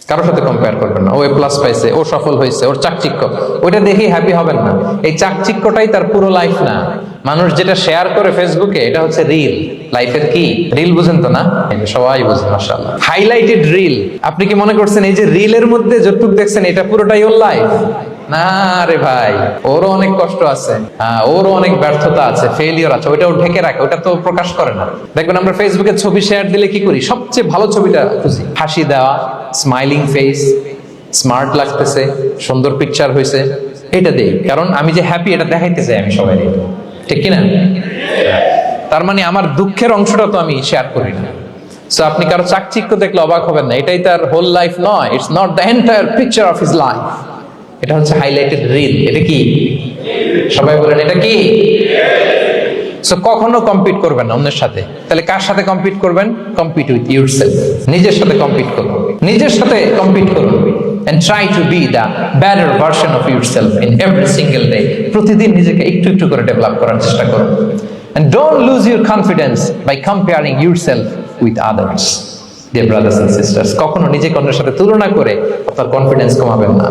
কারোর সাথে কম্পেয়ার করবেন না। ও এ প্লাস পাইছে, ও সফল হয়েছে, ওর চাকচিক্য, ওইটা দেখেই হ্যাপি হবেন না। এই চাকচিক্যটাই তার পুরো লাইফ না। মানুষ যেটা শেয়ার করে ফেসবুকে, এটা হচ্ছে রিল। লাইফের কি রিল বুঝেন তো না? সবাই বুঝে মাশাআল্লাহ। Highlighted reel. আপনি কি মনে করছেন এই যে রিলের মধ্যে যতটুকু দেখছেন এটা পুরোটাই ওর লাইফ? না রে ভাই, ওরও অনেক কষ্ট আছে, ওরও অনেক ব্যর্থতা আছে, ফেলিওর আছে, ওইটা ও ঢেকে রাখে, ওটা তো প্রকাশ করে না। দেখবেন আমরা ফেসবুকে ছবি শেয়ার দিলে কি করি? সবচেয়ে ভালো ছবিটা খুঁজি, হাসি দেওয়া, স্মাইলিং ফেস, স্মার্ট লাগতেছে, সুন্দর পিকচার হয়েছে, এটা দেই। কারণ আমি যে হ্যাপি এটা দেখাইতে চাই আমি সবাই, ঠিক কিনা? তার মানে আমার দুঃখের অংশটা তো আমি শেয়ার করি না। সো আপনি কারো চাকচিক্য দেখলে অবাক হবেন না, এটাই তার হোল লাইফ নয়। It's not the entire picture of his life. এটা হচ্ছে হাইলাইটেড রিল। এটা কি? সবাই বলেন এটা কি? সো কখনো কম্পিট করবেন না অন্যের সাথে। তাহলে কার সাথে কম্পিট করবেন? Compete with yourself. নিজের সাথে কম্পিট করুন, নিজের সাথে কম্পিট করুন। and try to be the better version of yourself in every single day. প্রতিদিন নিজেকে একটু একটু করে ডেভেলপ করার চেষ্টা করুন। and don't lose your confidence by comparing yourself with others. Dear brothers and sisters, কখনো নিজেকে অন্যের সাথে তুলনা করে আপনার কনফিডেন্স কমাবেন না।